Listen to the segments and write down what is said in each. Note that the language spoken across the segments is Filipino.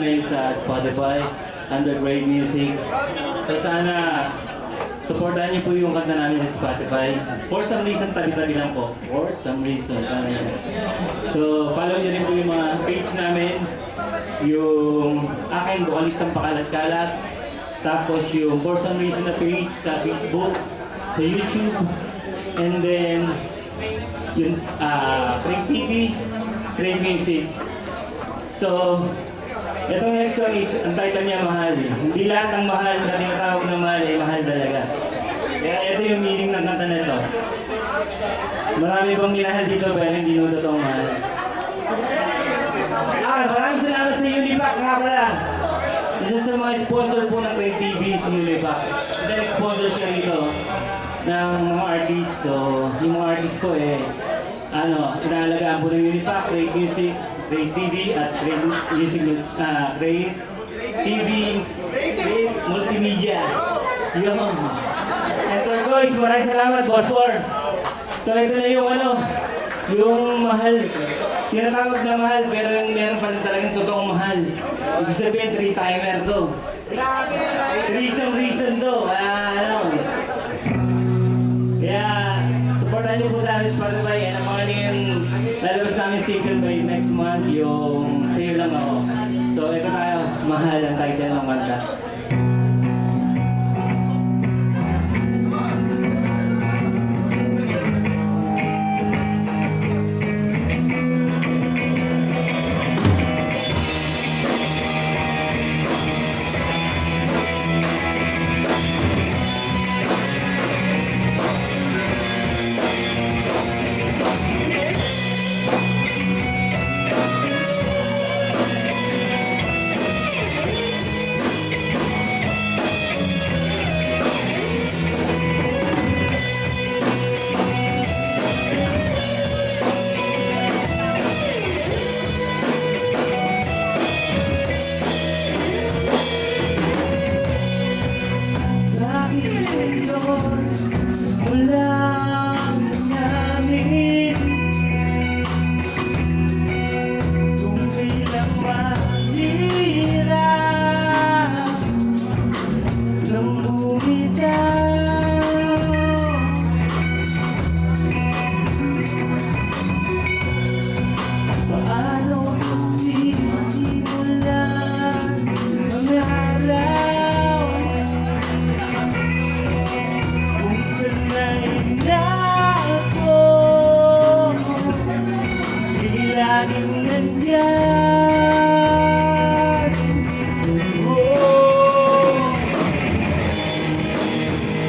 namin sa Spotify under Great Music. So sana supportahan niyo po yung kanta namin sa Spotify. For some reason, tabi-tabi lang po. For some reason. So follow niyo rin po yung mga page namin. Yung akin, Vocalistang Pakalat-Kalat. Tapos yung For Some Reason na page sa Facebook, sa YouTube. And then yung Craig TV, Craig Music. So, itong next song is, ang title niya Mahal. Hindi lahat ng mahal na tinatawag na mahal ay mahal talaga. Kaya ito yung meaning ng kanta na ito. Marami bang minahal dito pero hindi mo totoong mahal. Maraming salamat sa Unipac nga pala. Isa sa mga sponsor po ng Craig TV si Unipac. Dahil sponsor siya dito ng mga artists. So, yung mga artists po inaalagaan po ng Unipac, Craig Music, Craig TV at Craig Music, Craig TV, Craig Multimedia. Yun. And so guys, maraming salamat, Boss War. So ito na yung mahal. Tinatawag na mahal, pero meron pa rin talagang totoong mahal. Ibig sabihin, 3-timer to. Reason to. Kaya, supportan niyo po sa akin Spotify. And ang mga yung lalabas namin single by next month, yung Sa'yo Lang Ako. So, ito tayo, Mahal ang title ng kanta.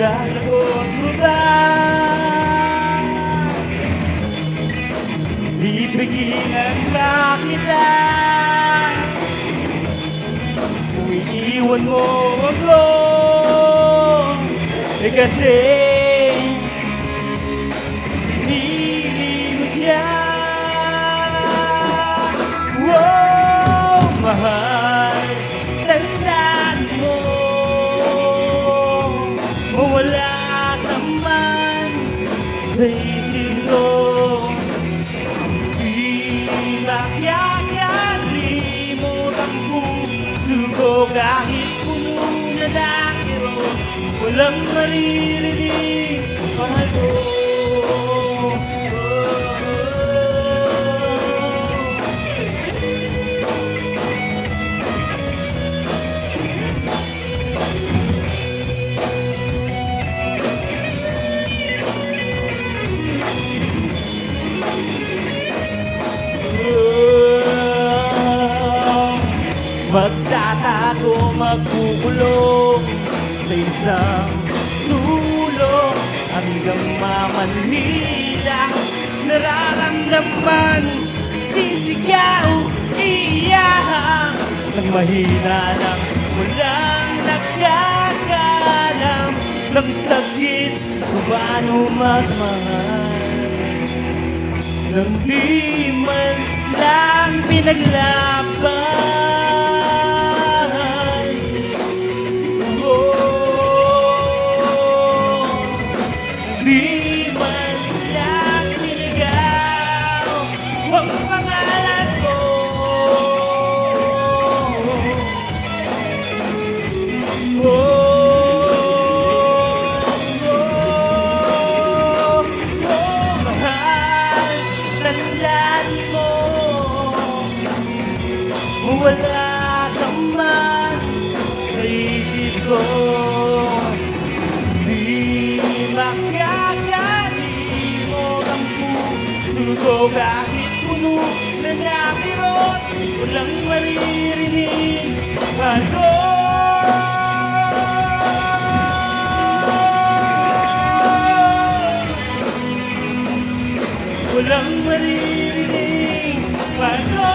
Sasagot mo ba? Ibigin ba kita? Kung iiwan mo ako, kasi pinili mo siya. Mahal, tandaan mo, mawala naman sa isip ko. Di makakalimutan ang puso ko kahit puno na ng iro. Walang maririnig, mahal ko. Magtatago, magkukulong sa isang sulok hanggang mamanhilang nararamdaman, sisigaw, iiyak ng mahina ng walang nakakalam ng sakit kung paano magmahal nang di man lang pinaglaban. Di man lang niligaw ang pangalan ko. Makakalimot ang puso ko kahit puno na ng kirot. Walang maririnig ako. Walang maririnig ako.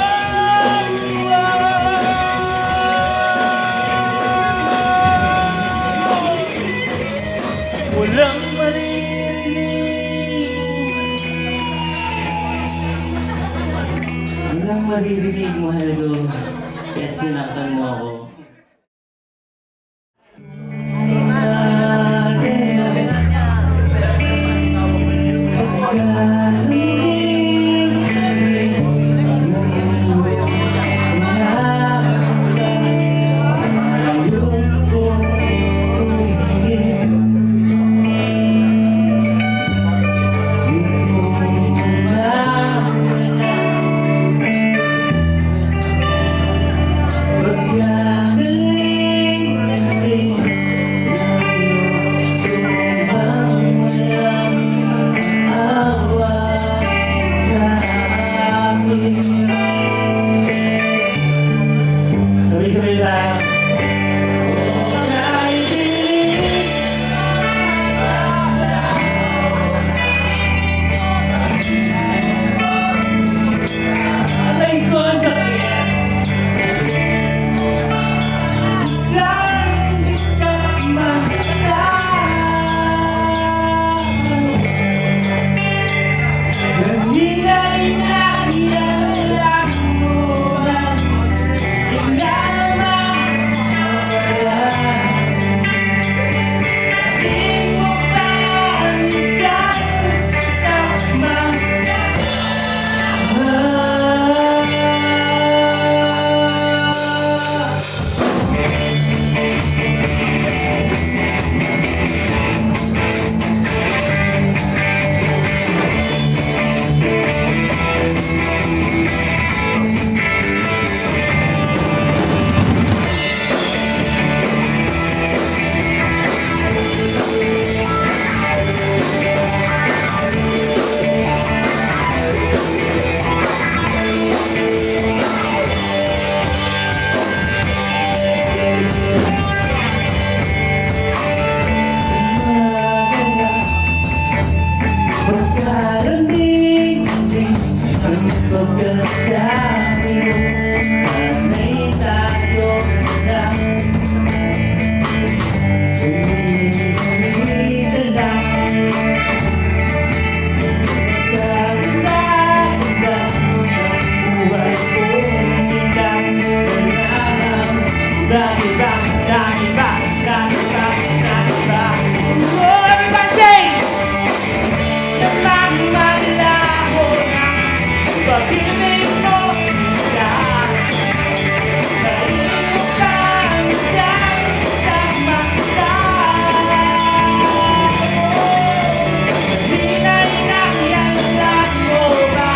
Walang maririnig. Walang maririnig, mahal ko. Kahit sinaktan mo ako. Sabay-sabay lang. Alay ko ang sakit. Saan di ka makakalaman? Kanina inakiyalan mo lang. Bigla namang mawala. Di mo pa minsan kasama. Pagkarating ang pagkasabi mo, sana'y tayo na umihita lang. Pagkaganda ng buhay ko, biglang nalaman. Dahil ba? Oh, everybody sing! Nagmamalaho na pag-ibig mo ka. Naiiyak ka isang mata. Di na inakiyalan mo ba?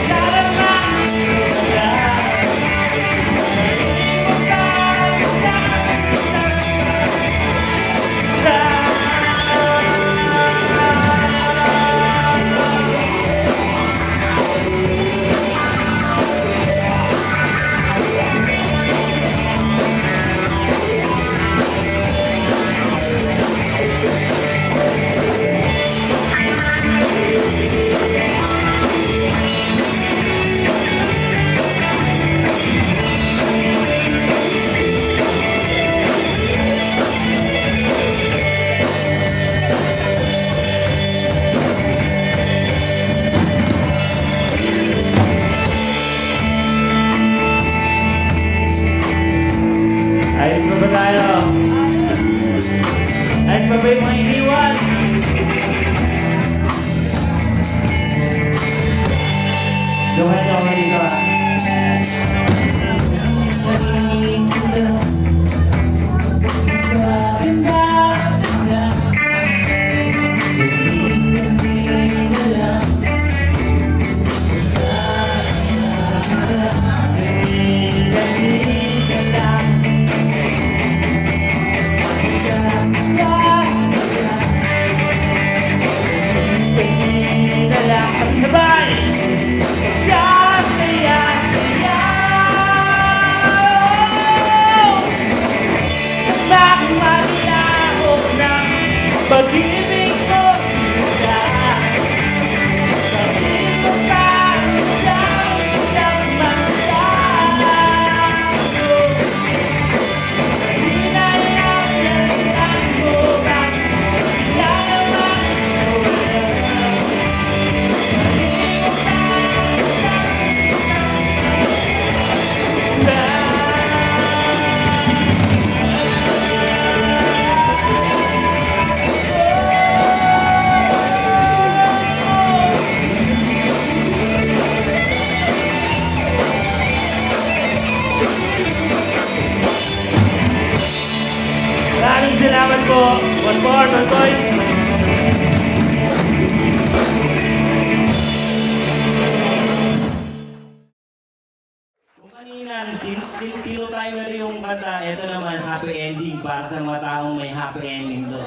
Nalaman mo na. Naiiyak ka isang mata. Ayos pa ba tayo? Ayos pa ba yung mga iniwan? Gawin niyo ako dito ah. Yes! Pag-ibig ko sila, dito ka sa isang mata. Hindi na lang ko ba lalaman ko Maraming salamat po. One more, boys. Kung kanina, tiro timer yung kanta, ito naman, happy ending para sa mga taong may happy ending to.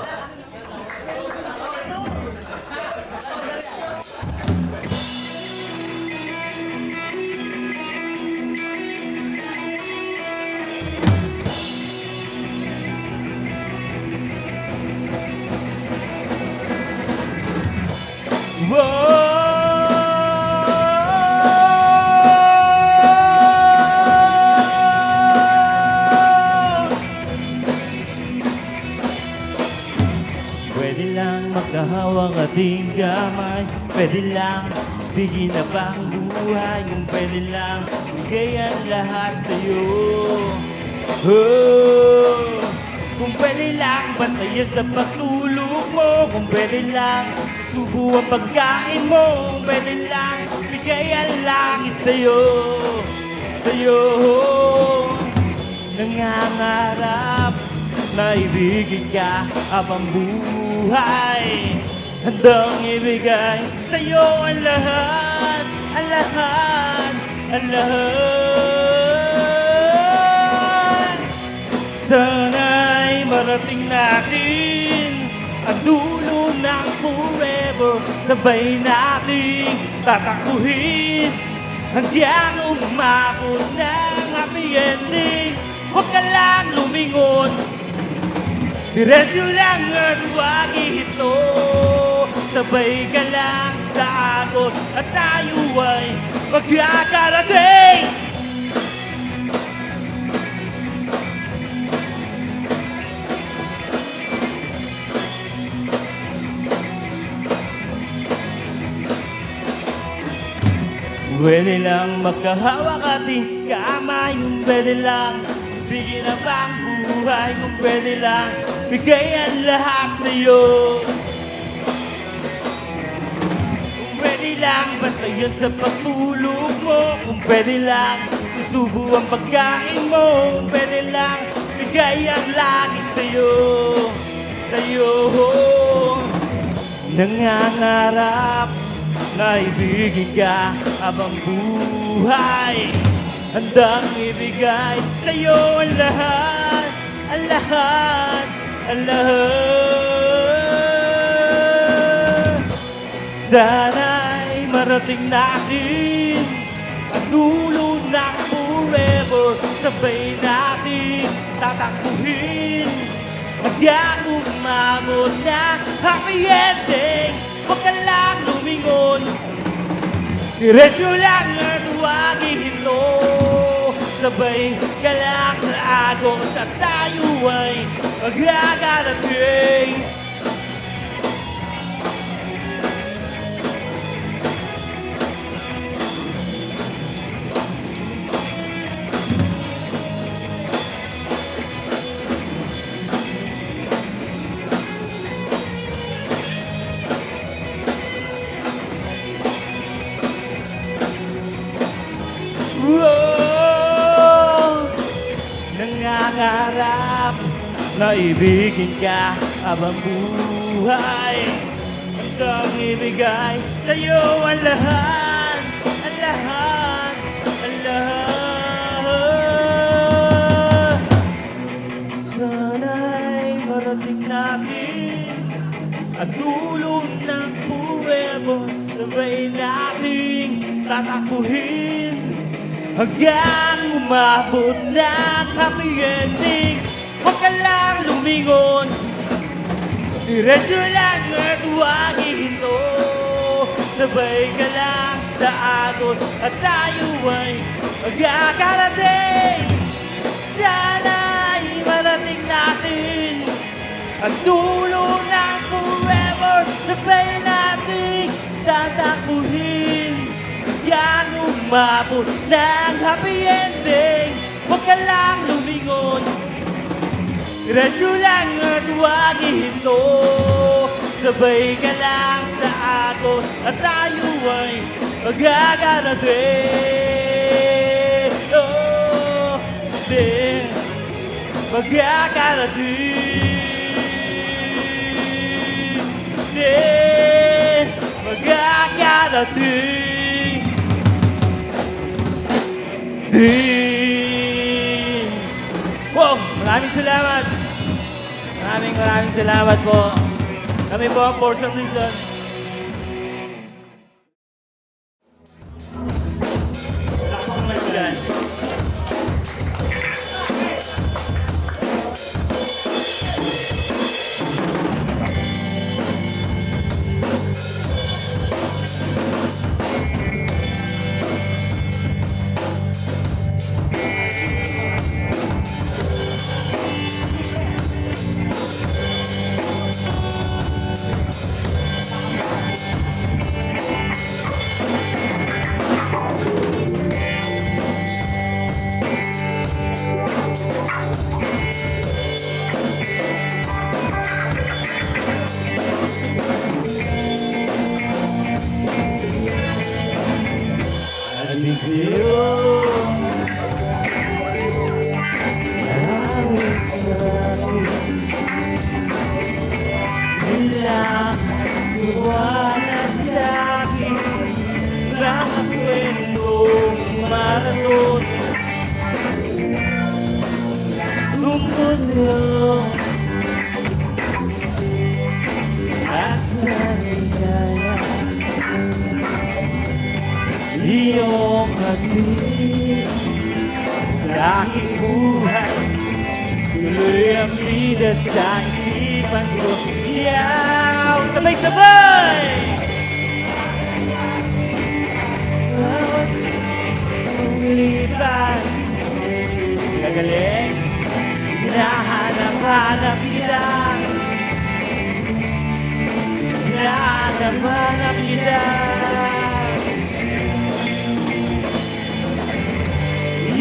Pwede lang magkahawang ating kamay, pwede lang bigyan na bang buhay, kung pwede lang bigay ang lahat sa'yo. Oh, kung pwede lang bantayan sa pagtulog mo, kung pwede lang subo ang pagkain mo, kung pwede lang bigay ang langit sa'yo. Sa'yo nangangarap na ibigin ka habang buhay, handang ibigay sa'yo ang lahat, ang lahat, ang lahat. Sana'y marating natin ang dulo ng forever, sabay nating tatakbuhin hanggang umabot ng happy ending. Huwag ka lang lumingon, diretso lang at huwag ito. Sabay ka lang sa agot at tayo ay magkakarating. Pwede lang magkahawak ating kamay, kung pwede lang bigyan na bang buhay, kung pwede lang bigay ang lahat sa'yo. Kung pwede lang bantayan sa pagtulog mo, kung pwede lang isubo ang pagkain mo, kung pwede lang bigay ang langit sa'yo. Sa'yo nangangarap na ibigin ka habang buhay, handang ibigay sa'yo ang lahat, ang lahat, ang lahat. Sana'y marating natin ang dulo ng forever, sabay natin tatakbuhin hanggang umabot ng happy ending. Huwag ka lang lumingon, diretso lang at huwag ihinto. Sabay ka lang sa agos at tayo ay magkakarating. Nangangarap na ibigin ka habang buhay, handang ibigay sa'yo ang lahat, ang lahat, ang lahat. Sana'y marating natin ang dulo ng forever, sabay nating tatakbuhin hanggang umabot ng happy ending. Huwag ka lang lumingon, Diretso lang at huwag ihinto. Sabay ka lang sa akin at tayo ay magkakarating. Sana'y marating natin ang dulo ng forever. Sabay natin tatakbuhin. Yan umabot ng happy ending. Huwag ka lang lumingon. Diretso lang at huwag ihinto. Sabay ka lang sa ako at tayo ay magkakarating. Oh, din magkakarating. Din magkakarating. Din. Wow, maraming salamat. Maraming salamat po. Kami po ang For Some Reason. Lakpak naman dyan. Aling sa'yo awit sa'kin. Bilang suwala sa'kin lang ang kwentong maraton. Tungkol sa'yo at sa ligaya. Iyong hatid sa aking buhay. Tuloy ang vida sa isipan ko. Iyaw! Sabay-sabay! Bawat umilipan gagaling. Hinahanap-hanap kita. Hinahanap-hanap kita.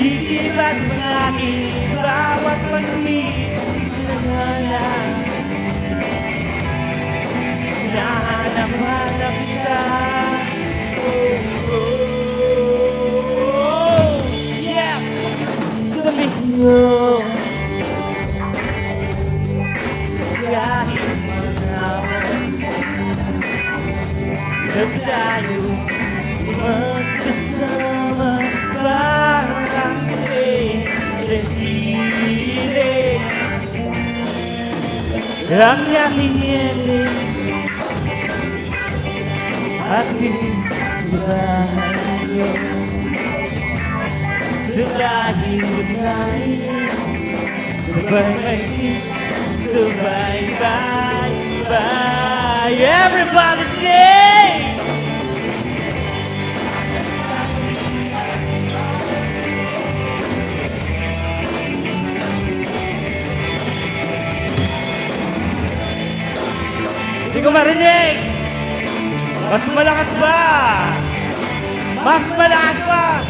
Isip at pangakit, bawat pag-ibig na ngalan. Hinahanap-hanap kita. Oh, oh, oh, yeah! Sa misyo kahit manawag na tayo magkasama. Parang resile ang yakin at sirahan nyo. Sirahin mo tayo. Sabay may kiss. Sabay bye bye. Everybody sing! Hindi ko marinig! Mas malakas pa! Mas malakas pa!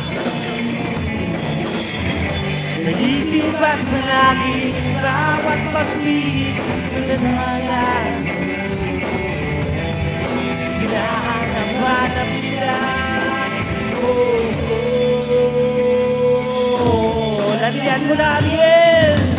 Nag-isip at manakit bawat pag-ibig na nangalan. Hinahanap-hanap kita. Oh, oh, oh. Landian mo na, Ariel!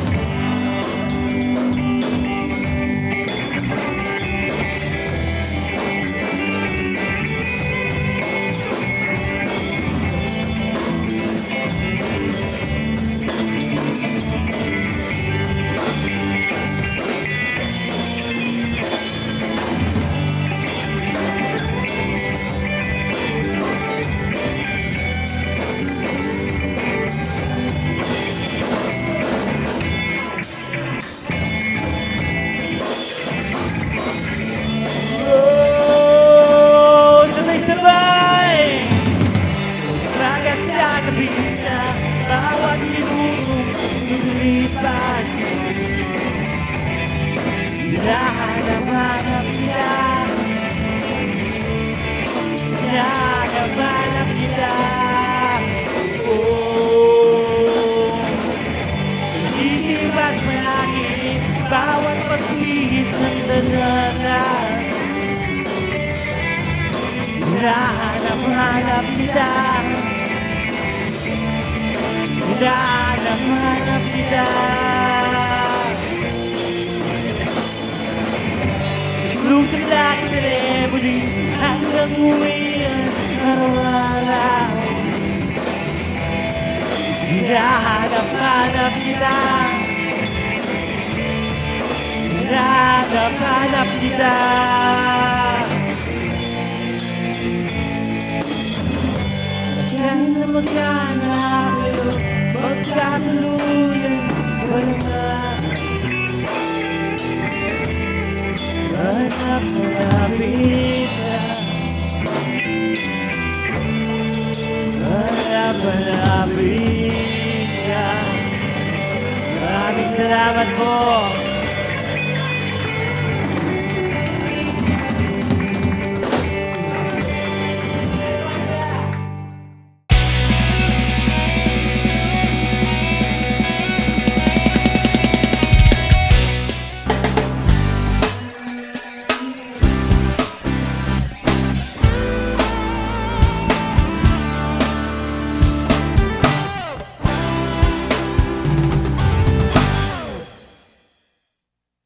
Hinahanap kita. Hinahanap kita. Oh, isip at malaki, bawat pag-ihip ng dalaga. Hinahanap kita. Hinahanap kita. Losing like celebrity hanggang uwi ang araw-araw. Hinahanap kita. Hinahanap kita. Kaya na maghanap kayo, magkatuluyan, walang hanap-hanapin ka. Hanap-hanapin ka. Maraming salamat po.